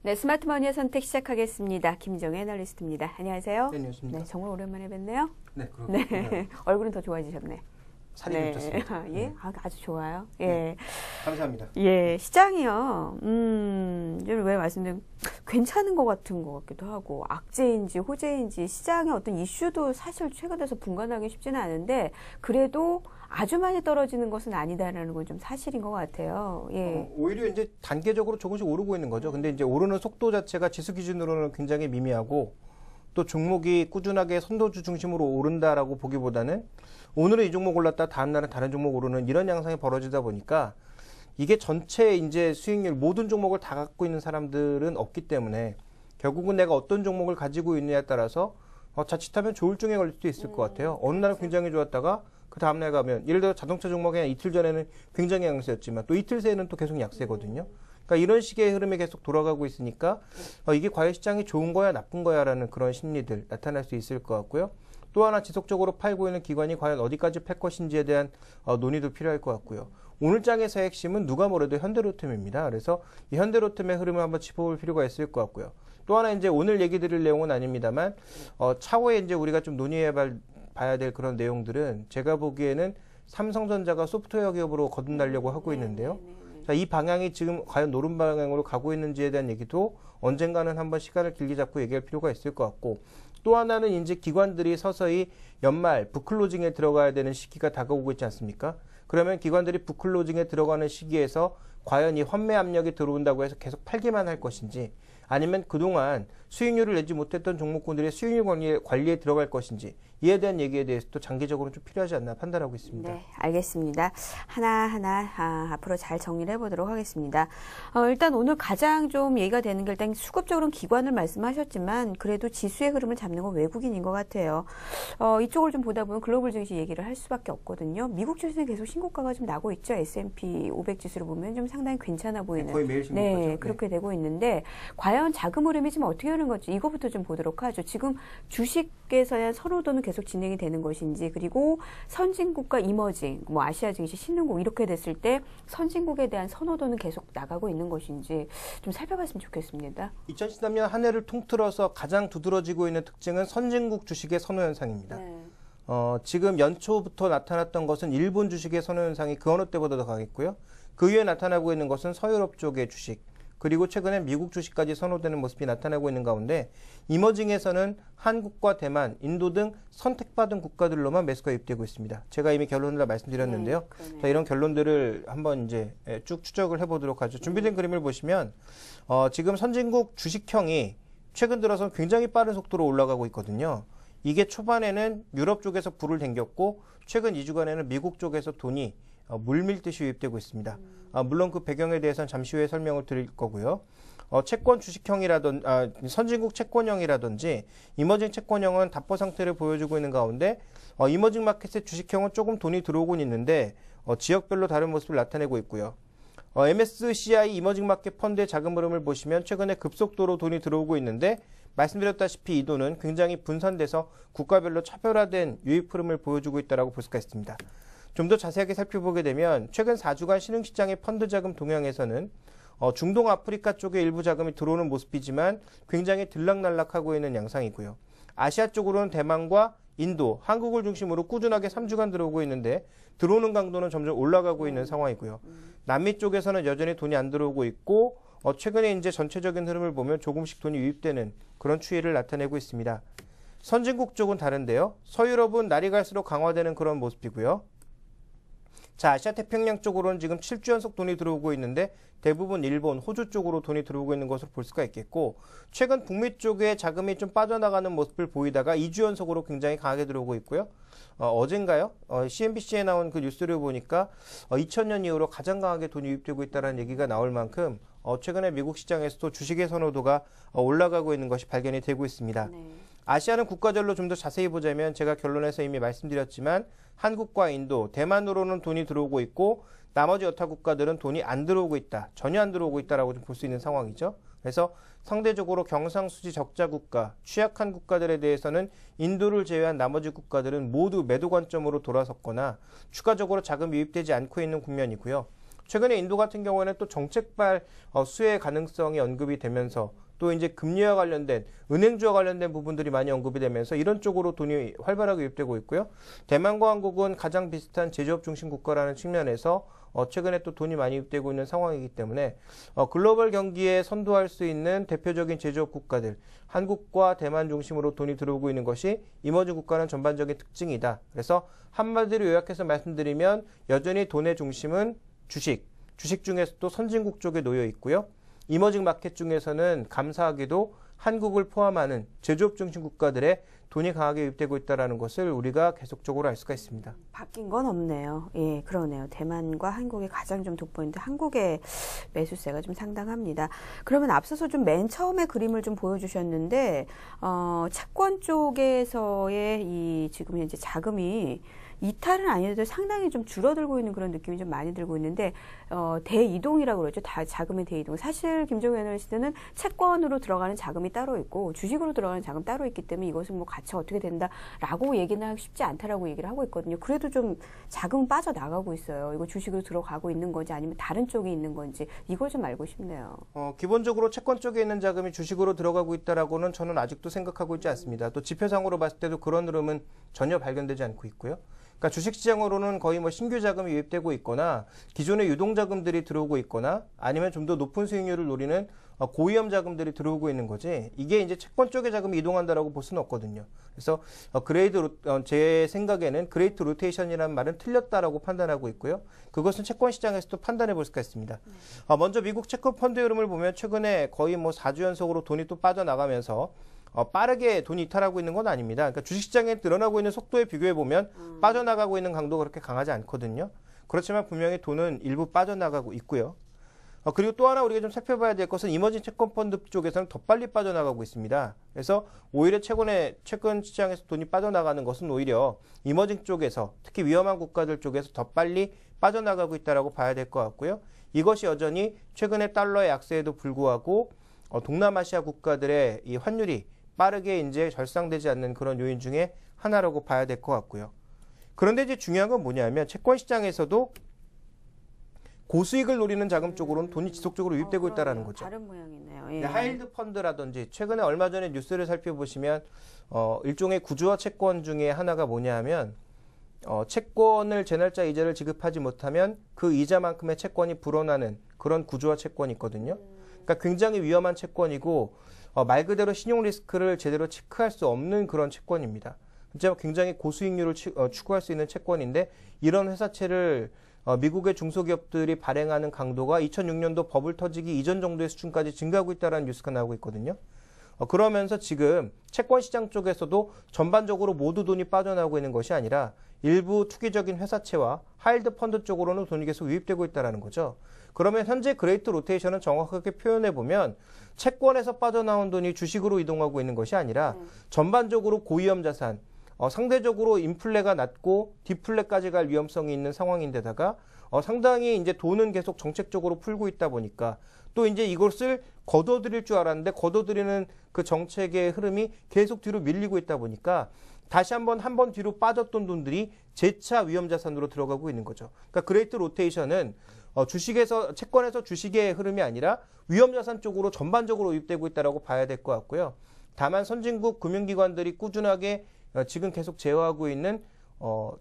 네, 스마트머니의 선택 시작하겠습니다. 김정혜 애널리스트입니다. 안녕하세요. 네, 안녕하십니까. 네, 정말 오랜만에 뵙네요. 네, 그렇군요. 네, 얼굴은 더 좋아지셨네. 살이 네. 좀 쪘습니다. 예, 아주 좋아요. 예, 네. 감사합니다. 예, 시장이요. 왜 말씀드리면 괜찮은 것 같은 것 같기도 하고 악재인지 호재인지 시장의 어떤 이슈도 사실 최근 들어서 분간하기 쉽지는 않은데 그래도 아주 많이 떨어지는 것은 아니다라는 건 좀 사실인 것 같아요. 예. 오히려 이제 단계적으로 조금씩 오르고 있는 거죠. 근데 이제 오르는 속도 자체가 지수 기준으로는 굉장히 미미하고 또 종목이 꾸준하게 선도주 중심으로 오른다라고 보기보다는 오늘은 이 종목 올랐다 다음 날은 다른 종목 오르는 이런 양상이 벌어지다 보니까 이게 전체 이제 수익률 모든 종목을 다 갖고 있는 사람들은 없기 때문에 결국은 내가 어떤 종목을 가지고 있느냐에 따라서 자칫하면 조울증에 걸릴 수도 있을 것 같아요. 어느 날은 굉장히 좋았다가 그 다음날 가면 예를 들어 자동차 종목이 한 이틀 전에는 굉장히 강세였지만 또 이틀 새는 또 계속 약세거든요. 그러니까 이런 식의 흐름이 계속 돌아가고 있으니까 이게 과연 시장이 좋은 거야 나쁜 거야라는 그런 심리들 나타날 수 있을 것 같고요. 또 하나 지속적으로 팔고 있는 기관이 과연 어디까지 팔 것인지에 대한 논의도 필요할 것 같고요. 오늘 장에서의 핵심은 누가 뭐래도 현대로템입니다. 그래서 이 현대로템의 흐름을 한번 짚어볼 필요가 있을 것 같고요. 또 하나 이제 오늘 얘기 드릴 내용은 아닙니다만 차후에 이제 우리가 좀 논의해 봐야 될 그런 내용들은 제가 보기에는 삼성전자가 소프트웨어 기업으로 거듭나려고 하고 있는데요. 자, 이 방향이 지금 과연 노른 방향으로 가고 있는지에 대한 얘기도 언젠가는 한번 시간을 길게 잡고 얘기할 필요가 있을 것 같고 또 하나는 이제 기관들이 서서히 연말 북클로징에 들어가야 되는 시기가 다가오고 있지 않습니까? 그러면 기관들이 북클로징에 들어가는 시기에서 과연 이 환매 압력이 들어온다고 해서 계속 팔기만 할 것인지 아니면 그동안 수익률을 내지 못했던 종목군들의 수익률 관리에 들어갈 것인지 이에 대한 얘기에 대해서도 장기적으로 좀 필요하지 않나 판단하고 있습니다. 네, 알겠습니다. 하나하나 앞으로 잘 정리를 해보도록 하겠습니다. 일단 오늘 가장 좀 얘기가 되는 게 일단 수급적으로는 기관을 말씀하셨지만 그래도 지수의 흐름을 잡는 건 외국인인 것 같아요. 이쪽을 좀 보다 보면 글로벌 증시 얘기를 할 수밖에 없거든요. 미국 지수는 계속 신고가가 좀 나고 있죠. S&P 500 지수를 보면 좀 상당히 괜찮아 보이는. 거의 매일 신고가죠. 네, 그렇게 되고 있는데 과연 자금 흐름이 지금 어떻게 되는 건지 이거부터 좀 보도록 하죠. 지금 주식에서야 선호도는 계속 진행이 되는 것인지 그리고 선진국과 이머징, 뭐 아시아 증시, 신흥국 이렇게 됐을 때 선진국에 대한 선호도는 계속 나가고 있는 것인지 좀 살펴봤으면 좋겠습니다. 2013년 한 해를 통틀어서 가장 두드러지고 있는 특징은 선진국 주식의 선호 현상입니다. 네. 지금 연초부터 나타났던 것은 일본 주식의 선호 현상이 그 어느 때보다 더 강했고요. 그 이후에 나타나고 있는 것은 서유럽 쪽의 주식 그리고 최근에 미국 주식까지 선호되는 모습이 나타나고 있는 가운데 이머징에서는 한국과 대만, 인도 등 선택받은 국가들로만 매수가 유입되고 있습니다. 제가 이미 결론을 다 말씀드렸는데요. 자, 이런 결론들을 한번 이제 쭉 추적을 해보도록 하죠. 준비된 그림을 보시면 지금 선진국 주식형이 최근 들어서 굉장히 빠른 속도로 올라가고 있거든요. 이게 초반에는 유럽 쪽에서 불을 댕겼고 최근 2주간에는 미국 쪽에서 돈이 물밀듯이 유입되고 있습니다. 물론 그 배경에 대해서는 잠시 후에 설명을 드릴 거고요. 채권 주식형이라든지 선진국 채권형이라든지 이머징 채권형은 답보 상태를 보여주고 있는 가운데 이머징 마켓의 주식형은 조금 돈이 들어오곤 있는데 지역별로 다른 모습을 나타내고 있고요. MSCI 이머징 마켓 펀드의 자금 흐름을 보시면 최근에 급속도로 돈이 들어오고 있는데 말씀드렸다시피 이 돈은 굉장히 분산돼서 국가별로 차별화된 유입 흐름을 보여주고 있다고 볼 수가 있습니다. 좀 더 자세하게 살펴보게 되면 최근 4주간 신흥시장의 펀드 자금 동향에서는 중동 아프리카 쪽에 일부 자금이 들어오는 모습이지만 굉장히 들락날락하고 있는 양상이고요. 아시아 쪽으로는 대만과 인도, 한국을 중심으로 꾸준하게 3주간 들어오고 있는데 들어오는 강도는 점점 올라가고 있는 상황이고요. 남미 쪽에서는 여전히 돈이 안 들어오고 있고 최근에 이제 전체적인 흐름을 보면 조금씩 돈이 유입되는 그런 추이를 나타내고 있습니다. 선진국 쪽은 다른데요. 서유럽은 날이 갈수록 강화되는 그런 모습이고요. 자, 아시아 태평양 쪽으로는 지금 7주 연속 돈이 들어오고 있는데 대부분 일본, 호주 쪽으로 돈이 들어오고 있는 것으로 볼 수가 있겠고 최근 북미 쪽에 자금이 좀 빠져나가는 모습을 보이다가 2주 연속으로 굉장히 강하게 들어오고 있고요. 어젠가요? CNBC에 나온 그 뉴스를 보니까 2000년 이후로 가장 강하게 돈이 유입되고 있다는 얘기가 나올 만큼 최근에 미국 시장에서도 주식의 선호도가 올라가고 있는 것이 발견이 되고 있습니다. 네. 아시아는 국가별로 좀 더 자세히 보자면 제가 결론에서 이미 말씀드렸지만 한국과 인도, 대만으로는 돈이 들어오고 있고 나머지 여타 국가들은 돈이 안 들어오고 있다. 전혀 안 들어오고 있다라고 좀 볼 수 있는 상황이죠. 그래서 상대적으로 경상수지 적자 국가, 취약한 국가들에 대해서는 인도를 제외한 나머지 국가들은 모두 매도 관점으로 돌아섰거나 추가적으로 자금이 유입되지 않고 있는 국면이고요. 최근에 인도 같은 경우에는 또 정책발 수혜 가능성이 언급이 되면서 또 이제 금리와 관련된 은행주와 관련된 부분들이 많이 언급이 되면서 이런 쪽으로 돈이 활발하게 유입되고 있고요. 대만과 한국은 가장 비슷한 제조업 중심 국가라는 측면에서 최근에 또 돈이 많이 유입되고 있는 상황이기 때문에 글로벌 경기에 선도할 수 있는 대표적인 제조업 국가들, 한국과 대만 중심으로 돈이 들어오고 있는 것이 이머징 국가는 전반적인 특징이다. 그래서 한마디로 요약해서 말씀드리면 여전히 돈의 중심은 주식 중에서도 선진국 쪽에 놓여 있고요. 이머징 마켓 중에서는 감사하게도 한국을 포함하는 제조업 중심 국가들의 돈이 강하게 유입되고 있다는 것을 우리가 계속적으로 알 수가 있습니다. 바뀐 건 없네요. 예, 그러네요. 대만과 한국이 가장 좀 돋보이는데 한국의 매수세가 좀 상당합니다. 그러면 앞서서 좀 맨 처음에 그림을 좀 보여주셨는데 채권 쪽에서의 이 지금 현재 자금이 이탈은 아니어도 상당히 좀 줄어들고 있는 그런 느낌이 좀 많이 들고 있는데 대이동이라고 그러죠. 다 자금의 대이동. 사실 김종우 애널리스트는 채권으로 들어가는 자금이 따로 있고 주식으로 들어가는 자금 따로 있기 때문에 이것은 뭐 같이 어떻게 된다라고 얘기는 하기 쉽지 않다라고 얘기를 하고 있거든요. 그래도 좀 자금은 빠져나가고 있어요. 이거 주식으로 들어가고 있는 건지 아니면 다른 쪽에 있는 건지 이걸 좀 알고 싶네요. 기본적으로 채권 쪽에 있는 자금이 주식으로 들어가고 있다라고는 저는 아직도 생각하고 있지 않습니다. 또 지표상으로 봤을 때도 그런 흐름은 전혀 발견되지 않고 있고요. 그러니까 주식시장으로는 거의 뭐 신규 자금이 유입되고 있거나 기존의 유동자금들이 들어오고 있거나 아니면 좀 더 높은 수익률을 노리는 고위험 자금들이 들어오고 있는 거지 이게 이제 채권 쪽의 자금이 이동한다라고 볼 수는 없거든요. 그래서 제 생각에는 그레이트 로테이션이라는 말은 틀렸다라고 판단하고 있고요. 그것은 채권 시장에서도 판단해 볼 수가 있습니다. 먼저 미국 채권 펀드 흐름을 보면 최근에 거의 뭐 4주 연속으로 돈이 또 빠져나가면서 빠르게 돈이 이탈하고 있는 건 아닙니다. 그러니까 주식시장에 늘어나고 있는 속도에 비교해 보면 빠져나가고 있는 강도가 그렇게 강하지 않거든요. 그렇지만 분명히 돈은 일부 빠져나가고 있고요. 그리고 또 하나 우리가 좀 살펴봐야 될 것은 이머징 채권 펀드 쪽에서는 더 빨리 빠져나가고 있습니다. 그래서 오히려 최근 시장에서 돈이 빠져나가는 것은 오히려 이머징 쪽에서 특히 위험한 국가들 쪽에서 더 빨리 빠져나가고 있다라고 봐야 될 것 같고요. 이것이 여전히 최근의 달러의 약세에도 불구하고 동남아시아 국가들의 이 환율이 빠르게 이제 절상되지 않는 그런 요인 중에 하나라고 봐야 될 것 같고요. 그런데 이제 중요한 건 뭐냐면 채권 시장에서도 고수익을 노리는 자금 쪽으로는 돈이 지속적으로 유입되고 있다는 거죠. 다른 모양이네요. 예. 하이힐드 펀드라든지 최근에 얼마 전에 뉴스를 살펴보시면 일종의 구조화 채권 중에 하나가 뭐냐면 채권을 제날짜 이자를 지급하지 못하면 그 이자만큼의 채권이 불어나는 그런 구조화 채권이 있거든요. 그러니까 굉장히 위험한 채권이고 말 그대로 신용 리스크를 제대로 체크할 수 없는 그런 채권입니다. 굉장히 고수익률을 추구할 수 있는 채권인데 이런 회사채를 미국의 중소기업들이 발행하는 강도가 2006년도 버블 터지기 이전 정도의 수준까지 증가하고 있다는 뉴스가 나오고 있거든요. 그러면서 지금 채권 시장 쪽에서도 전반적으로 모두 돈이 빠져나오고 있는 것이 아니라 일부 투기적인 회사채와 하이힐드 펀드 쪽으로는 돈이 계속 유입되고 있다는 거죠. 그러면 현재 그레이트 로테이션은 정확하게 표현해 보면 채권에서 빠져나온 돈이 주식으로 이동하고 있는 것이 아니라 전반적으로 고위험 자산, 상대적으로 인플레가 낮고 디플레까지 갈 위험성이 있는 상황인데다가 상당히 이제 돈은 계속 정책적으로 풀고 있다 보니까 또 이제 이것을 걷어들일 줄 알았는데 걷어들이는 그 정책의 흐름이 계속 뒤로 밀리고 있다 보니까 다시 한 번 뒤로 빠졌던 돈들이 재차 위험 자산으로 들어가고 있는 거죠. 그러니까 그레이트 로테이션은 채권에서 주식의 흐름이 아니라 위험 자산 쪽으로 전반적으로 유입되고 있다고 봐야 될 것 같고요. 다만 선진국 금융기관들이 꾸준하게 지금 계속 제어하고 있는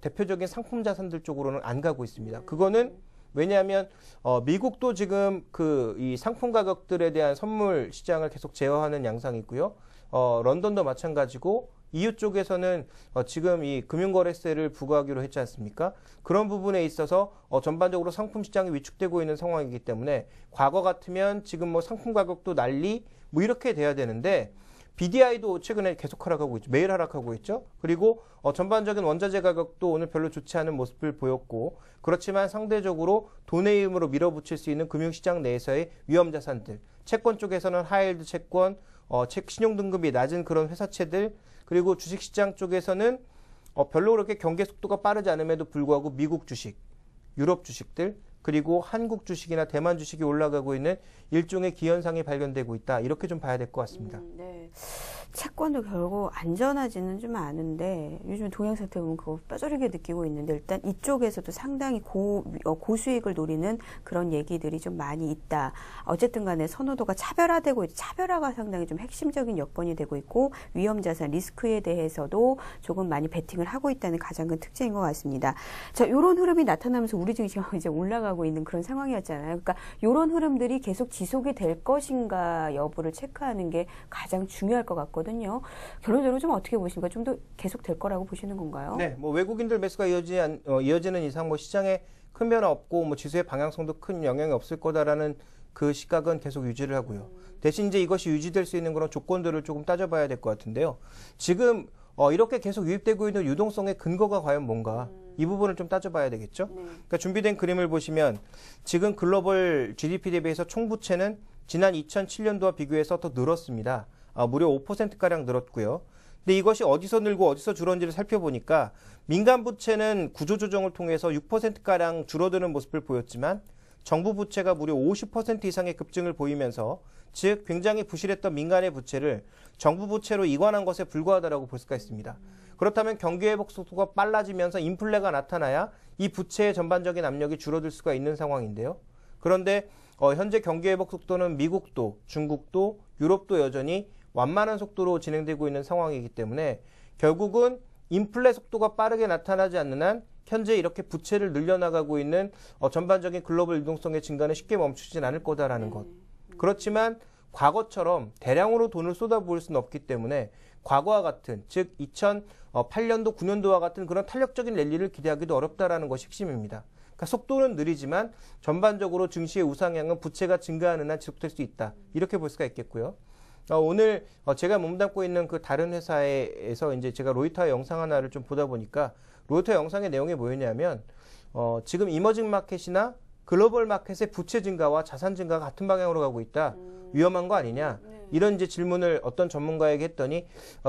대표적인 상품 자산들 쪽으로는 안 가고 있습니다. 그거는 왜냐하면 미국도 지금 이 상품 가격들에 대한 선물 시장을 계속 제어하는 양상이 있고요. 런던도 마찬가지고 EU 쪽에서는 지금 이 금융거래세를 부과하기로 했지 않습니까? 그런 부분에 있어서 전반적으로 상품 시장이 위축되고 있는 상황이기 때문에 과거 같으면 지금 뭐 상품 가격도 난리 뭐 이렇게 돼야 되는데 BDI도 최근에 계속 하락하고 있죠. 매일 하락하고 있죠. 그리고 전반적인 원자재 가격도 오늘 별로 좋지 않은 모습을 보였고 그렇지만 상대적으로 돈의 힘으로 밀어붙일 수 있는 금융시장 내에서의 위험 자산들, 채권 쪽에서는 하이힐드 채권, 신용등급이 낮은 그런 회사채들 그리고 주식시장 쪽에서는 별로 그렇게 경계 속도가 빠르지 않음에도 불구하고 미국 주식, 유럽 주식들 그리고 한국 주식이나 대만 주식이 올라가고 있는 일종의 기현상이 발견되고 있다. 이렇게 좀 봐야 될 것 같습니다. 네. 채권도 결국 안전하지는 좀 않은데 요즘 동양 상태 보면 그거 뼈저리게 느끼고 있는데 일단 이쪽에서도 상당히 고수익을 노리는 그런 얘기들이 좀 많이 있다. 어쨌든 간에 선호도가 차별화되고 있고 차별화가 상당히 좀 핵심적인 여건이 되고 있고 위험자산 리스크에 대해서도 조금 많이 베팅을 하고 있다는 가장 큰 특징인 것 같습니다. 자, 요런 흐름이 나타나면서 우리 증시가 이제 올라가고 있는 그런 상황이었잖아요. 그러니까 요런 흐름들이 계속 지속이 될 것인가 여부를 체크하는 게 가장 중요할 것 같거든요. 결론적으로 좀 어떻게 보십니까? 좀 더 계속 될 거라고 보시는 건가요? 네, 뭐 외국인들 매수가 이어지는 이상 뭐 시장에 큰 변화 없고 뭐 지수의 방향성도 큰 영향이 없을 거다라는 그 시각은 계속 유지를 하고요. 대신 이제 이것이 유지될 수 있는 그런 조건들을 조금 따져봐야 될 것 같은데요. 지금 이렇게 계속 유입되고 있는 유동성의 근거가 과연 뭔가 이 부분을 좀 따져봐야 되겠죠. 그러니까 준비된 그림을 보시면 지금 글로벌 GDP 대비해서 총부채는 지난 2007년도와 비교해서 더 늘었습니다. 무려 5%가량 늘었고요. 근데 이것이 어디서 늘고 어디서 줄었는지를 살펴보니까 민간 부채는 구조조정을 통해서 6%가량 줄어드는 모습을 보였지만 정부 부채가 무려 50% 이상의 급증을 보이면서 즉 굉장히 부실했던 민간의 부채를 정부 부채로 이관한 것에 불과하다고 볼 수가 있습니다. 그렇다면 경기 회복 속도가 빨라지면서 인플레가 나타나야 이 부채의 전반적인 압력이 줄어들 수가 있는 상황인데요. 그런데 현재 경기 회복 속도는 미국도, 중국도, 유럽도 여전히 완만한 속도로 진행되고 있는 상황이기 때문에 결국은 인플레 속도가 빠르게 나타나지 않는 한 현재 이렇게 부채를 늘려나가고 있는 전반적인 글로벌 유동성의 증가는 쉽게 멈추진 않을 거다라는 것. 그렇지만 과거처럼 대량으로 돈을 쏟아부을 수는 없기 때문에 과거와 같은 즉 2008년도, 9년도와 같은 그런 탄력적인 랠리를 기대하기도 어렵다라는 것이 핵심입니다. 그러니까 속도는 느리지만 전반적으로 증시의 우상향은 부채가 증가하는 한 지속될 수 있다. 이렇게 볼 수가 있겠고요. 오늘 제가 몸담고 있는 그 다른 회사에서 이제 제가 로이터 영상 하나를 좀 보다 보니까 로이터 영상의 내용이 뭐였냐면 지금 이머징 마켓이나 글로벌 마켓의 부채 증가와 자산 증가가 같은 방향으로 가고 있다. 위험한 거 아니냐? 이런 이제 질문을 어떤 전문가에게 했더니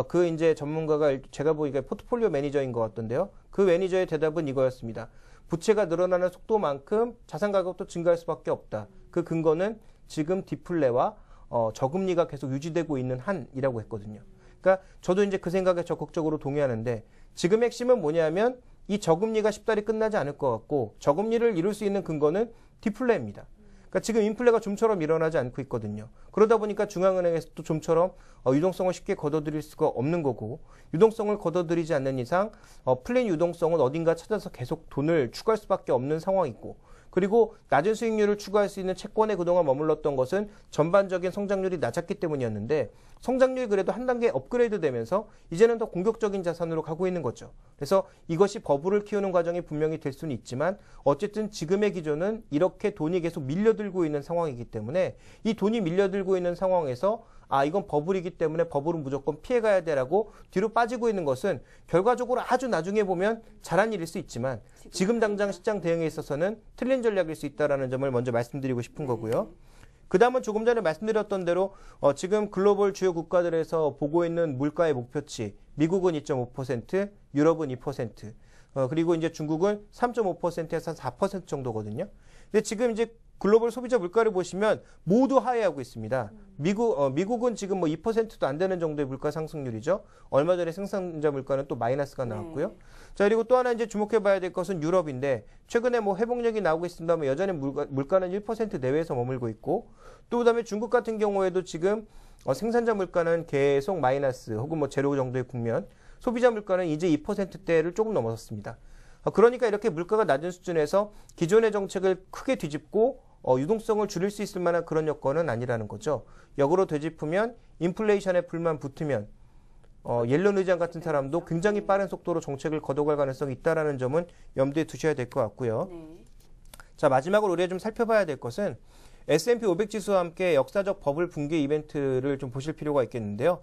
그 이제 전문가가 제가 보기에 포트폴리오 매니저인 것 같던데요. 그 매니저의 대답은 이거였습니다. 부채가 늘어나는 속도만큼 자산 가격도 증가할 수밖에 없다. 그 근거는 지금 디플레와 저금리가 계속 유지되고 있는 한이라고 했거든요. 그러니까 저도 이제 그 생각에 적극적으로 동의하는데 지금 핵심은 뭐냐면 이 저금리가 쉽다리 끝나지 않을 것 같고 저금리를 이룰 수 있는 근거는 디플레입니다. 그러니까 지금 인플레가 좀처럼 일어나지 않고 있거든요. 그러다 보니까 중앙은행에서도 좀처럼 유동성을 쉽게 걷어들일 수가 없는 거고 유동성을 걷어들이지 않는 이상 풀린 유동성은 어딘가 찾아서 계속 돈을 추가할 수밖에 없는 상황이고 그리고 낮은 수익률을 추구할 수 있는 채권에 그동안 머물렀던 것은 전반적인 성장률이 낮았기 때문이었는데 성장률이 그래도 한 단계 업그레이드 되면서 이제는 더 공격적인 자산으로 가고 있는 거죠. 그래서 이것이 버블을 키우는 과정이 분명히 될 수는 있지만 어쨌든 지금의 기조는 이렇게 돈이 계속 밀려들고 있는 상황이기 때문에 이 돈이 밀려들고 있는 상황에서 이건 버블이기 때문에 버블은 무조건 피해가야 돼라고 뒤로 빠지고 있는 것은 결과적으로 아주 나중에 보면 잘한 일일 수 있지만 지금 당장 시장 대응에 있어서는 틀린 전략일 수 있다는 점을 먼저 말씀드리고 싶은 거고요. 그 다음은 조금 전에 말씀드렸던 대로 지금 글로벌 주요 국가들에서 보고 있는 물가의 목표치 미국은 2.5%, 유럽은 2%, 그리고 이제 중국은 3.5%에서 4% 정도거든요. 근데 지금 이제 글로벌 소비자 물가를 보시면 모두 하회하고 있습니다. 미국은 지금 뭐 2%도 안 되는 정도의 물가 상승률이죠. 얼마 전에 생산자 물가는 또 마이너스가 나왔고요. 자, 그리고 또 하나 이제 주목해 봐야 될 것은 유럽인데 최근에 뭐 회복력이 나오고 있습니다만 여전히 물가는 1% 내외에서 머물고 있고 또 그다음에 중국 같은 경우에도 지금 생산자 물가는 계속 마이너스 혹은 뭐 제로 정도의 국면, 소비자 물가는 이제 2%대를 조금 넘어섰습니다. 그러니까 이렇게 물가가 낮은 수준에서 기존의 정책을 크게 뒤집고 유동성을 줄일 수 있을 만한 그런 여건은 아니라는 거죠. 역으로 되짚으면 인플레이션에 불만 붙으면 옐런 의장 같은 사람도 굉장히 빠른 속도로 정책을 걷어갈 가능성이 있다는 점은 염두에 두셔야 될 것 같고요. 자, 마지막으로 우리가 좀 살펴봐야 될 것은 S&P 500 지수와 함께 역사적 버블 붕괴 이벤트를 좀 보실 필요가 있겠는데요.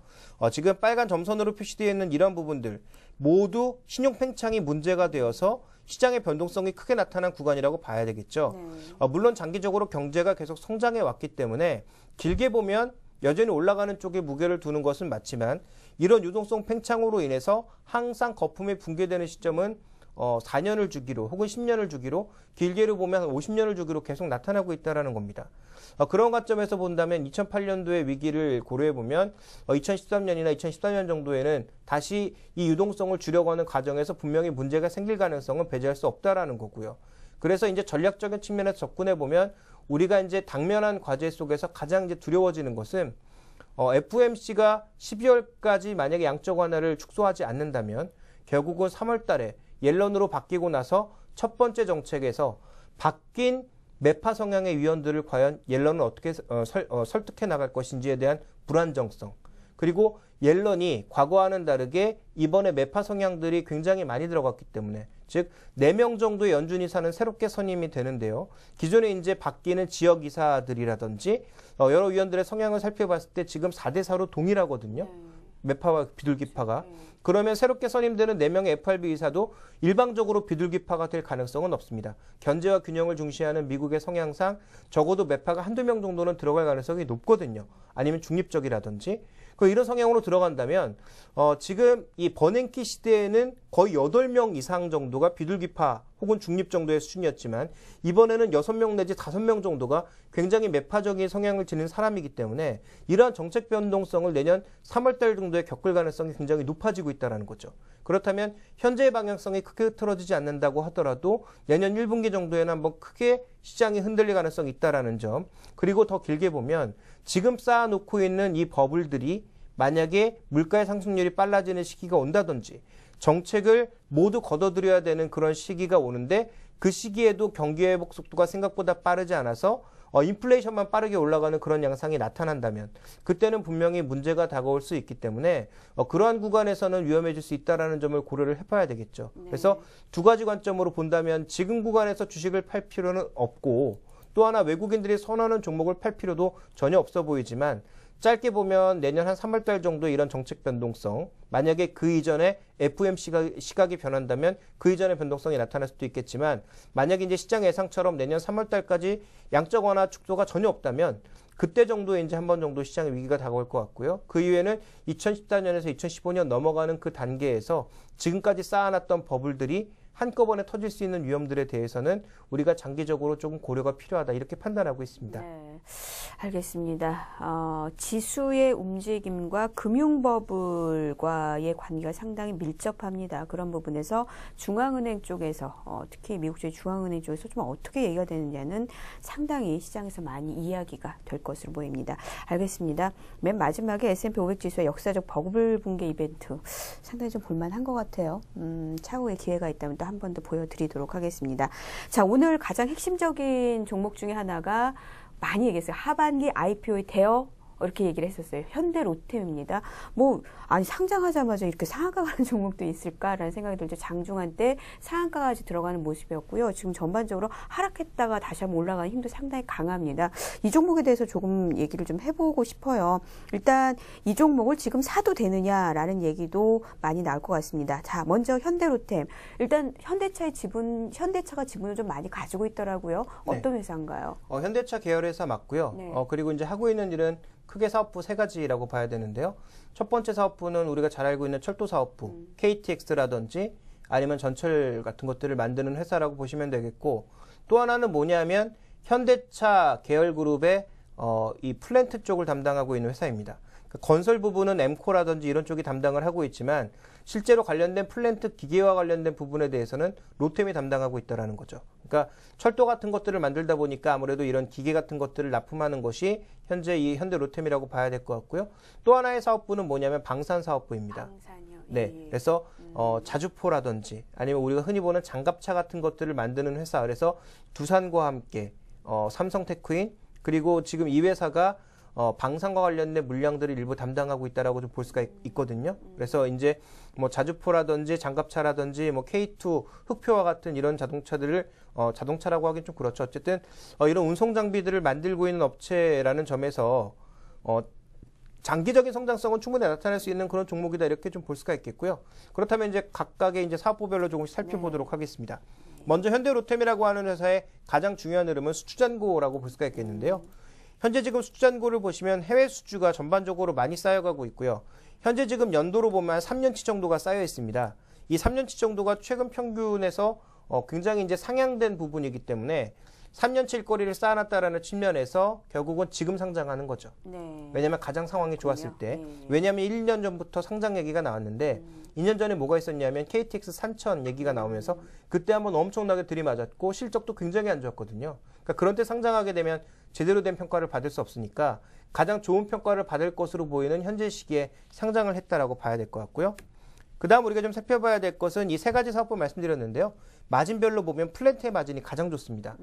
지금 빨간 점선으로 표시되어 있는 이런 부분들 모두 신용 팽창이 문제가 되어서 시장의 변동성이 크게 나타난 구간이라고 봐야 되겠죠. 물론 장기적으로 경제가 계속 성장해 왔기 때문에 길게 보면 여전히 올라가는 쪽에 무게를 두는 것은 맞지만 이런 유동성 팽창으로 인해서 항상 거품이 붕괴되는 시점은 4년을 주기로 혹은 10년을 주기로 길게로 보면 50년을 주기로 계속 나타나고 있다는 겁니다. 그런 관점에서 본다면 2008년도의 위기를 고려해 보면 2013년이나 2014년 정도에는 다시 이 유동성을 주려고 하는 과정에서 분명히 문제가 생길 가능성은 배제할 수 없다라는 거고요. 그래서 이제 전략적인 측면에서 접근해 보면 우리가 이제 당면한 과제 속에서 가장 이제 두려워지는 것은 FOMC가 12월까지 만약에 양적 완화를 축소하지 않는다면 결국은 3월 달에 옐런으로 바뀌고 나서 첫 번째 정책에서 바뀐 매파 성향의 위원들을 과연 옐런은 어떻게 설득해 나갈 것인지에 대한 불안정성, 그리고 옐런이 과거와는 다르게 이번에 매파 성향들이 굉장히 많이 들어갔기 때문에, 즉 4명 정도의 연준이사는 새롭게 선임이 되는데요. 기존에 이제 바뀌는 지역이사들이라든지 여러 위원들의 성향을 살펴봤을 때 지금 4대4로 동일하거든요. 매파와 비둘기파가. 그러면 새롭게 선임되는 4명의 FRB 이사도 일방적으로 비둘기파가 될 가능성은 없습니다. 견제와 균형을 중시하는 미국의 성향상 적어도 매파가 한두 명 정도는 들어갈 가능성이 높거든요. 아니면 중립적이라든지. 이런 성향으로 들어간다면 지금 이 버냉키 시대에는 거의 8명 이상 정도가 비둘기파 혹은 중립 정도의 수준이었지만 이번에는 6명 내지 5명 정도가 굉장히 매파적인 성향을 지닌 사람이기 때문에 이러한 정책 변동성을 내년 3월 달 정도에 겪을 가능성이 굉장히 높아지고 있다는 거죠. 그렇다면 현재의 방향성이 크게 틀어지지 않는다고 하더라도 내년 1분기 정도에는 한번 크게 시장이 흔들릴 가능성이 있다는 점, 그리고 더 길게 보면 지금 쌓아놓고 있는 이 버블들이 만약에 물가의 상승률이 빨라지는 시기가 온다든지 정책을 모두 걷어들여야 되는 그런 시기가 오는데 그 시기에도 경기 회복 속도가 생각보다 빠르지 않아서 인플레이션만 빠르게 올라가는 그런 양상이 나타난다면 그때는 분명히 문제가 다가올 수 있기 때문에 그러한 구간에서는 위험해질 수 있다는 점을 고려를 해봐야 되겠죠. 네. 그래서 두 가지 관점으로 본다면 지금 구간에서 주식을 팔 필요는 없고, 또 하나 외국인들이 선호하는 종목을 팔 필요도 전혀 없어 보이지만 짧게 보면 내년 한 3월 달 정도 이런 정책 변동성, 만약에 그 이전에 FOMC 시각이 변한다면 그 이전의 변동성이 나타날 수도 있겠지만 만약에 이제 시장 예상처럼 내년 3월 달까지 양적 완화 축소가 전혀 없다면 그때 정도에 이제 한 번 정도 시장의 위기가 다가올 것 같고요. 그 이후에는 2014년에서 2015년 넘어가는 그 단계에서 지금까지 쌓아놨던 버블들이 한꺼번에 터질 수 있는 위험들에 대해서는 우리가 장기적으로 조금 고려가 필요하다, 이렇게 판단하고 있습니다. 네, 알겠습니다. 지수의 움직임과 금융버블과의 관계가 상당히 밀접합니다. 그런 부분에서 중앙은행 쪽에서 특히 미국의 중앙은행 쪽에서 좀 어떻게 얘기가 되느냐는 상당히 시장에서 많이 이야기가 될 것으로 보입니다. 알겠습니다. 맨 마지막에 S&P 500 지수의 역사적 버블 붕괴 이벤트 상당히 좀 볼만한 것 같아요. 차후에 기회가 있다면 또 한 번 더 보여드리도록 하겠습니다. 자, 오늘 가장 핵심적인 종목 중에 하나가 많이 얘기했어요. 하반기 IPO의 대여, 이렇게 얘기를 했었어요. 현대 로템입니다. 아니 상장하자마자 이렇게 상한가 가는 종목도 있을까라는 생각이 들죠. 장중한 때 상한가까지 들어가는 모습이었고요. 지금 전반적으로 하락했다가 다시 한번 올라가는 힘도 상당히 강합니다. 이 종목에 대해서 조금 얘기를 좀 해보고 싶어요. 일단 이 종목을 지금 사도 되느냐라는 얘기도 많이 나올 것 같습니다. 자, 먼저 현대 로템. 일단 현대차가 지분을 좀 많이 가지고 있더라고요. 어떤 회사인가요? 현대차 계열 회사 맞고요. 네. 그리고 이제 하고 있는 일은 크게 사업부 3가지라고 봐야 되는데요. 첫 번째 사업부는 우리가 잘 알고 있는 철도 사업부, KTX라든지 아니면 전철 같은 것들을 만드는 회사라고 보시면 되겠고, 또 하나는 뭐냐면 현대차 계열 그룹의 이 플랜트 쪽을 담당하고 있는 회사입니다. 건설 부분은 엠코라든지 이런 쪽이 담당을 하고 있지만 실제로 관련된 플랜트 기계와 관련된 부분에 대해서는 로템이 담당하고 있다는 거죠. 그러니까 철도 같은 것들을 만들다 보니까 아무래도 이런 기계 같은 것들을 납품하는 것이 현재 이 현대 로템이라고 봐야 될 것 같고요. 또 하나의 사업부는 뭐냐면 방산 사업부입니다. 방산이요. 네, 그래서 자주포라든지 아니면 우리가 흔히 보는 장갑차 같은 것들을 만드는 회사. 그래서 두산과 함께 삼성테크인, 그리고 지금 이 회사가 방산과 관련된 물량들을 일부 담당하고 있다라고 좀 볼 수가 있거든요. 그래서 이제 자주포라든지 장갑차라든지 K2 흑표와 같은 이런 자동차들을 자동차라고 하긴 좀 그렇죠. 어쨌든 이런 운송 장비들을 만들고 있는 업체라는 점에서 장기적인 성장성은 충분히 나타날 수 있는 그런 종목이다, 이렇게 좀 볼 수가 있겠고요. 그렇다면 이제 각각의 이제 사업부별로 조금씩 살펴보도록 하겠습니다. 먼저 현대로템이라고 하는 회사의 가장 중요한 흐름은 수주잔고라고 볼 수가 있겠는데요. 현재 지금 수주잔고를 보시면 해외 수주가 전반적으로 많이 쌓여가고 있고요. 현재 지금 연도로 보면 3년치 정도가 쌓여 있습니다. 이 3년치 정도가 최근 평균에서 굉장히 이제 상향된 부분이기 때문에 3년치 일거리를 쌓아놨다라는 측면에서 결국은 지금 상장하는 거죠. 네. 왜냐하면 가장 상황이 좋았을 때. 네. 왜냐하면 1년 전부터 상장 얘기가 나왔는데 2년 전에 뭐가 있었냐면 KTX 산천 얘기가 나오면서 그때 한번 엄청나게 들이맞았고 실적도 굉장히 안 좋았거든요. 그러니까 그런 때 상장하게 되면 제대로 된 평가를 받을 수 없으니까 가장 좋은 평가를 받을 것으로 보이는 현재 시기에 상장을 했다라고 봐야 될 것 같고요. 그 다음 우리가 좀 살펴봐야 될 것은 이 세 가지 사업부 말씀드렸는데요. 마진별로 보면 플랜트의 마진이 가장 좋습니다.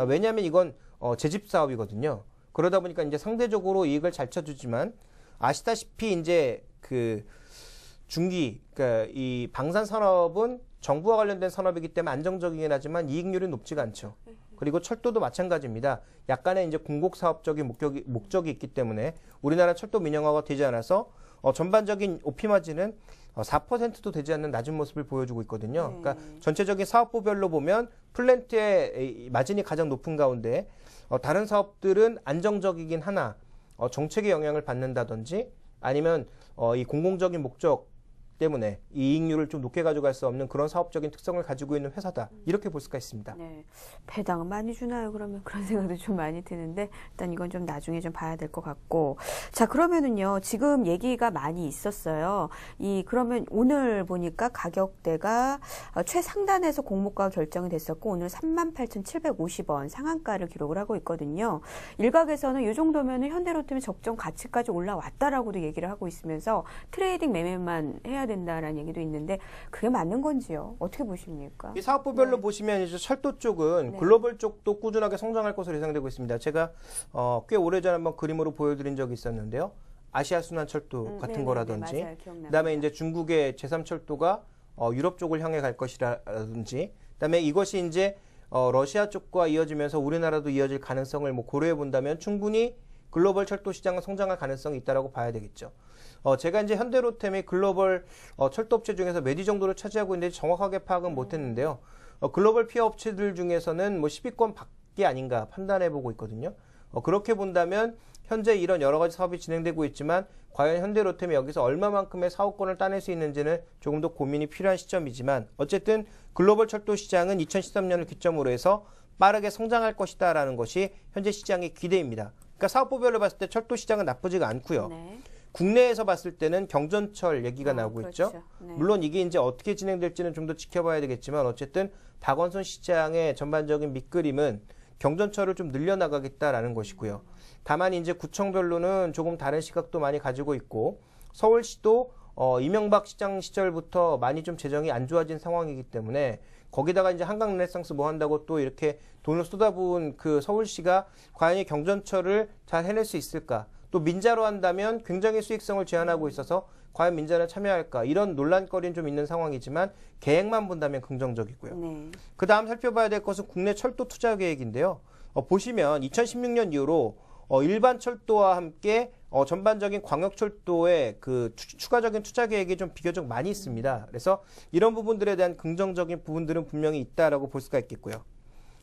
왜냐하면 이건 재집 사업이거든요. 그러다 보니까 이제 상대적으로 이익을 잘 쳐주지만 아시다시피 이제 그 중기, 그러니까 이 방산 산업은 정부와 관련된 산업이기 때문에 안정적이긴 하지만 이익률이 높지가 않죠. 그리고 철도도 마찬가지입니다. 약간의 이제 공공 사업적인 목적이 있기 때문에 우리나라 철도 민영화가 되지 않아서 전반적인 OP 마진은 4%도 되지 않는 낮은 모습을 보여주고 있거든요. 그러니까 전체적인 사업부별로 보면 플랜트의 마진이 가장 높은 가운데 다른 사업들은 안정적이긴 하나 정책의 영향을 받는다든지 아니면 이 공공적인 목적 때문에 이익률을 좀 높게 가져갈 수 없는 그런 사업적인 특성을 가지고 있는 회사다. 이렇게 볼 수가 있습니다. 네. 배당은 많이 주나요? 그러면 그런 생각도 좀 많이 드는데 일단 이건 좀 나중에 좀 봐야 될 것 같고. 자, 그러면은요. 지금 얘기가 많이 있었어요. 그러면 오늘 보니까 가격대가 최상단에서 공모가 결정이 됐었고 오늘 38,750원 상한가를 기록을 하고 있거든요. 일각에서는 이 정도면은 현대로템의 적정 가치까지 올라왔다라고도 얘기를 하고 있으면서 트레이딩 매매만 해야 된다라는 얘기도 있는데 그게 맞는 건지요? 어떻게 보십니까? 이 사업부별로 보시면 이제 철도 쪽은 글로벌 쪽도 꾸준하게 성장할 것으로 예상되고 있습니다. 제가 꽤 오래전에 한번 그림으로 보여드린 적이 있었는데요. 아시아 순환철도 같은 거라든지, 그다음에 이제 중국의 제3철도가 유럽 쪽을 향해 갈 것이라든지, 그다음에 이것이 이제 러시아 쪽과 이어지면서 우리나라도 이어질 가능성을 고려해 본다면 충분히 글로벌 철도 시장은 성장할 가능성이 있다라고 봐야 되겠죠. 제가 이제 현대로템이 글로벌 철도 업체 중에서 몇 위 정도를 차지하고 있는지 정확하게 파악은 못했는데요. 글로벌 피어 업체들 중에서는 10위권 밖에 아닌가 판단해보고 있거든요. 그렇게 본다면 현재 이런 여러 가지 사업이 진행되고 있지만 과연 현대로템이 여기서 얼마만큼의 사업권을 따낼 수 있는지는 조금 더 고민이 필요한 시점이지만 어쨌든 글로벌 철도 시장은 2013년을 기점으로 해서 빠르게 성장할 것이다라는 것이 현재 시장의 기대입니다. 그러니까 사업부별로 봤을 때 철도 시장은 나쁘지가 않고요. 네. 국내에서 봤을 때는 경전철 얘기가 나오고 그렇죠. 있죠. 네. 물론 이게 이제 어떻게 진행될지는 좀 더 지켜봐야 되겠지만 어쨌든 박원순 시장의 전반적인 밑그림은 경전철을 좀 늘려나가겠다라는 것이고요. 다만 이제 구청별로는 조금 다른 시각도 많이 가지고 있고 서울시도 이명박 시장 시절부터 많이 좀 재정이 안 좋아진 상황이기 때문에 거기다가 이제 한강 르네상스 뭐 한다고 또 이렇게 돈을 쏟아부은 그 서울시가 과연 이 경전철을 잘 해낼 수 있을까? 또 민자로 한다면 굉장히 수익성을 제한하고 있어서 과연 민자는 참여할까? 이런 논란거리는 좀 있는 상황이지만 계획만 본다면 긍정적이고요. 네. 그 다음 살펴봐야 될 것은 국내 철도 투자 계획인데요. 보시면 2016년 이후로 일반 철도와 함께 전반적인 광역철도의 그 추가적인 투자 계획이 좀 비교적 많이 있습니다. 그래서 이런 부분들에 대한 긍정적인 부분들은 분명히 있다라고 볼 수가 있겠고요.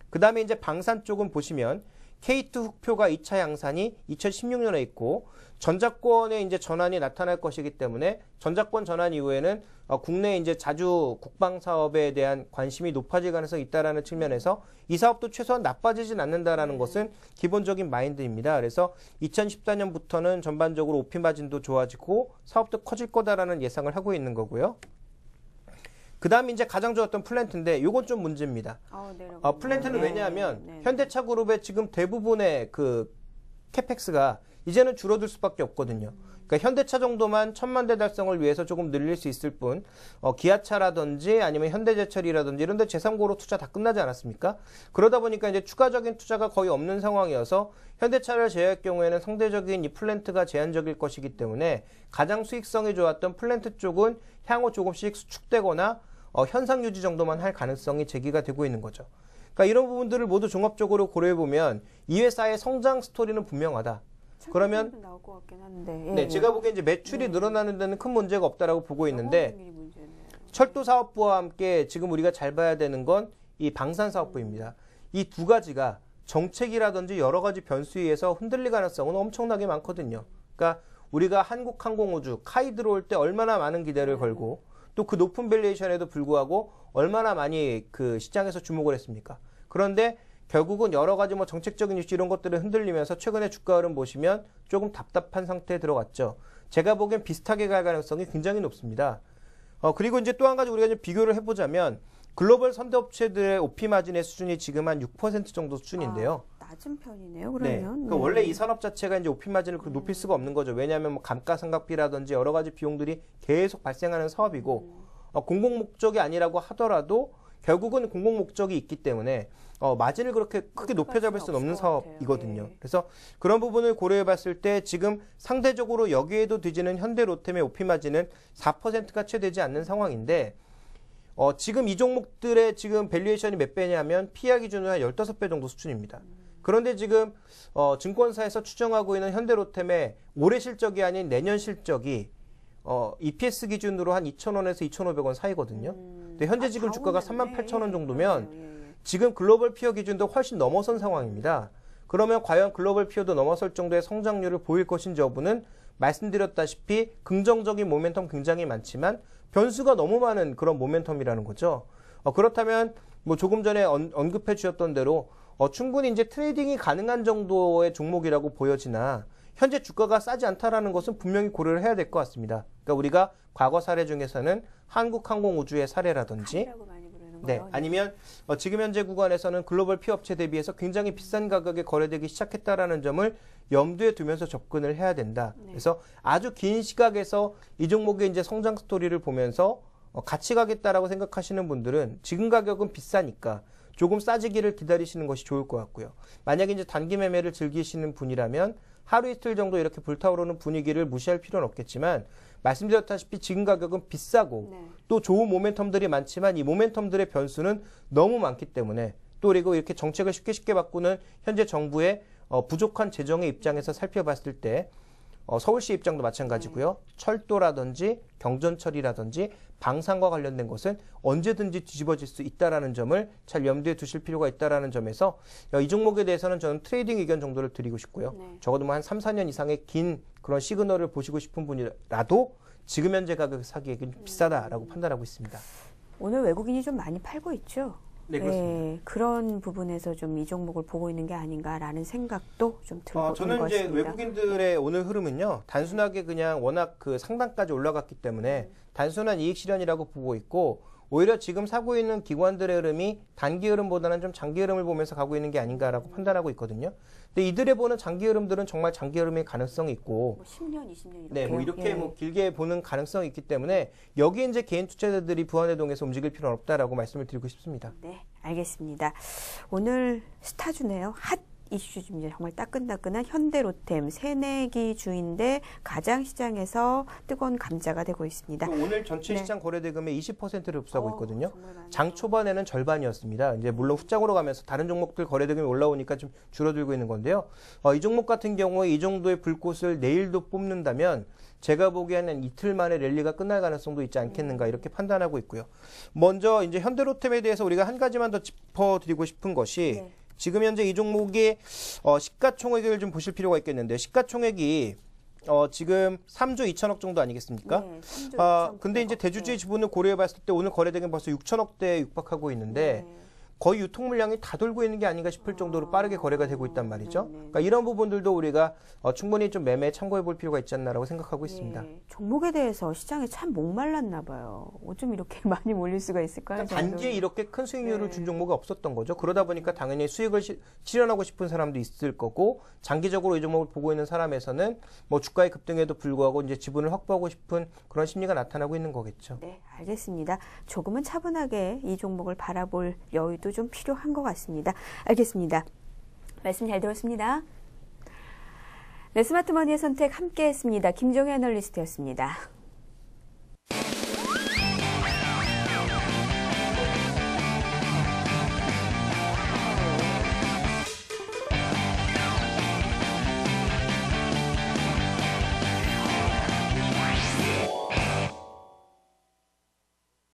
그 다음에 이제 방산 쪽은 보시면 K2 흑표가 2차 양산이 2016년에 있고 전자권의 이제 전환이 나타날 것이기 때문에 전자권 전환 이후에는 국내 이제 자주 국방 사업에 대한 관심이 높아질 가능성이 있다라는 측면에서 이 사업도 최소한 나빠지진 않는다라는 것은 기본적인 마인드입니다. 그래서 2014년부터는 전반적으로 OP 마진도 좋아지고 사업도 커질 거다라는 예상을 하고 있는 거고요. 그 다음에 이제 가장 좋았던 플랜트인데 요건 좀 문제입니다. 플랜트는 왜냐하면 현대차 그룹의 지금 대부분의 그 캐펙스가 이제는 줄어들 수밖에 없거든요. 그러니까 현대차 정도만 1000만 대 달성을 위해서 조금 늘릴 수 있을 뿐 기아차라든지 아니면 현대제철이라든지 이런 데 제3고로 투자 다 끝나지 않았습니까? 그러다 보니까 이제 추가적인 투자가 거의 없는 상황이어서 현대차를 제외할 경우에는 상대적인 이 플랜트가 제한적일 것이기 때문에 가장 수익성이 좋았던 플랜트 쪽은 향후 조금씩 수축되거나 현상 유지 정도만 할 가능성이 제기가 되고 있는 거죠. 그러니까 이런 부분들을 모두 종합적으로 고려해보면 이 회사의 성장 스토리는 분명하다. 그러면 나올 것 같긴 한데. 네, 제가 보기엔 이제 매출이 늘어나는 데는 큰 문제가 없다라고 보고 있는데 철도 사업부와 함께 지금 우리가 잘 봐야 되는 건 이 방산 사업부입니다. 이 두 가지가 정책이라든지 여러 가지 변수에 의해서 흔들릴 가능성은 엄청나게 많거든요. 그러니까 우리가 한국항공우주 카이 들어올 때 얼마나 많은 기대를 걸고 또 그 높은 밸류에이션에도 불구하고 얼마나 많이 그 시장에서 주목을 했습니까? 그런데 결국은 여러 가지 뭐 정책적인 이슈 이런 것들을 흔들리면서 최근에 주가 흐름 보시면 조금 답답한 상태에 들어갔죠. 제가 보기엔 비슷하게 갈 가능성이 굉장히 높습니다. 그리고 이제 또 한 가지 우리가 좀 비교를 해보자면 글로벌 선대업체들의 OP 마진의 수준이 지금 한 6% 정도 수준인데요. 낮은 편이네요. 네. 그러면. 그러니까 원래 이 산업 자체가 이제 OP 마진을 높일 수가 없는 거죠. 왜냐하면 뭐 감가상각비라든지 여러 가지 비용들이 계속 발생하는 사업이고 공공 목적이 아니라고 하더라도 결국은 공공 목적이 있기 때문에 마진을 그렇게 크게 높여잡을 수는 없는 사업이거든요. 네. 그래서 그런 부분을 고려해 봤을 때 지금 상대적으로 여기에도 뒤지는 현대로템의 OP 마진은 4%가 채 되지 않는 상황인데 지금 이 종목들의 지금 밸류에이션이 몇 배냐면 PER 기준으로 한 15배 정도 수준입니다. 그런데 지금 증권사에서 추정하고 있는 현대로템의 올해 실적이 아닌 내년 실적이 EPS 기준으로 한 2,000원에서 2,500원 사이거든요. 근데 현재 지금 주가가 38,000원 정도면 지금 글로벌 피어 기준도 훨씬 넘어선 상황입니다. 그러면 과연 글로벌 피어도 넘어설 정도의 성장률을 보일 것인지 여부는 말씀드렸다시피 긍정적인 모멘텀 굉장히 많지만 변수가 너무 많은 그런 모멘텀이라는 거죠. 그렇다면 뭐 조금 전에 언급해 주셨던 대로 충분히 이제 트레이딩이 가능한 정도의 종목이라고 보여지나 현재 주가가 싸지 않다라는 것은 분명히 고려를 해야 될 것 같습니다. 그러니까 우리가 과거 사례 중에서는 한국항공우주의 사례라든지 네, 아니면 지금 현재 구간에서는 글로벌 피업체 대비해서 굉장히 비싼 가격에 거래되기 시작했다라는 점을 염두에 두면서 접근을 해야 된다. 네. 그래서 아주 긴 시각에서 이 종목의 이제 성장 스토리를 보면서 같이 가겠다라고 생각하시는 분들은 지금 가격은 비싸니까 조금 싸지기를 기다리시는 것이 좋을 것 같고요. 만약에 이제 단기 매매를 즐기시는 분이라면 하루 이틀 정도 이렇게 불타오르는 분위기를 무시할 필요는 없겠지만 말씀드렸다시피 지금 가격은 비싸고 또 좋은 모멘텀들이 많지만 이 모멘텀들의 변수는 너무 많기 때문에 또 그리고 이렇게 정책을 쉽게 바꾸는 현재 정부의 부족한 재정의 입장에서 살펴봤을 때 서울시 입장도 마찬가지고요. 철도라든지 경전철이라든지 방산과 관련된 것은 언제든지 뒤집어질 수 있다는 점을 잘 염두에 두실 필요가 있다는 점에서 이 종목에 대해서는 저는 트레이딩 의견 정도를 드리고 싶고요. 적어도 뭐 한 3, 4년 이상의 긴 그런 시그널을 보시고 싶은 분이라도 지금 현재 가격 사기에는 비싸다라고 판단하고 있습니다. 오늘 외국인이 좀 많이 팔고 있죠? 네, 그렇습니다. 네, 그런 부분에서 좀 이 종목을 보고 있는 게 아닌가라는 생각도 좀 들고 있는 것 저는 이제 같습니다. 외국인들의 오늘 흐름은요, 단순하게 그냥 워낙 그 상단까지 올라갔기 때문에 단순한 이익 실현이라고 보고 있고, 오히려 지금 사고 있는 기관들의 흐름이 단기 흐름보다는 좀 장기 흐름을 보면서 가고 있는 게 아닌가라고 판단하고 있거든요. 근데 이들의 보는 장기 흐름들은 정말 장기 흐름의 가능성이 있고, 뭐 10년, 20년 이렇게. 네, 뭐 이렇게 뭐 길게 보는 가능성이 있기 때문에 여기에 이제 개인 투자자들이 부안해동해서 움직일 필요는 없다라고 말씀을 드리고 싶습니다. 네, 알겠습니다. 오늘 스타주네요. 핫 이슈입니다. 정말 따끈따끈한 현대로템 새내기 주인데 가장 시장에서 뜨거운 감자가 되고 있습니다. 오늘 전체 시장 거래 대금의 20%를 흡수하고 있거든요. 정말 장 초반에는 절반이었습니다. 이제 물론 후장으로 가면서 다른 종목들 거래 대금이 올라오니까 좀 줄어들고 있는 건데요. 이 종목 같은 경우에 이 정도의 불꽃을 내일도 뽑는다면 제가 보기에는 이틀 만에 랠리가 끝날 가능성도 있지 않겠는가 이렇게 판단하고 있고요. 먼저 이제 현대로템에 대해서 우리가 한 가지만 더 짚어드리고 싶은 것이 지금 현재 이 종목의 시가총액을 좀 보실 필요가 있겠는데 시가총액이 지금 3조 2천억 정도 아니겠습니까? 네, 3조 2천억. 근데 이제 대주주의 지분을 고려해 봤을 때 오늘 거래대금 벌써 6천억대에 육박하고 있는데 거의 유통 물량이 다 돌고 있는 게 아닌가 싶을 정도로 빠르게 거래가 되고 있단 말이죠. 그러니까 이런 부분들도 우리가 충분히 좀 매매에 참고해 볼 필요가 있지 않나라고 생각하고 있습니다. 종목에 대해서 시장에 참 목말랐나 봐요. 어쩜 이렇게 많이 몰릴 수가 있을까요? 그러니까 단기에 이렇게 큰 수익률을 준 종목이 없었던 거죠. 그러다 보니까 당연히 수익을 실현하고 싶은 사람도 있을 거고 장기적으로 이 종목을 보고 있는 사람에서는 뭐 주가의 급등에도 불구하고 이제 지분을 확보하고 싶은 그런 심리가 나타나고 있는 거겠죠. 네, 알겠습니다. 조금은 차분하게 이 종목을 바라볼 여유도 좀 필요한 것 같습니다. 알겠습니다. 말씀 잘 들었습니다. 네, 스마트머니의 선택 함께했습니다. 김종혜 애널리스트였습니다.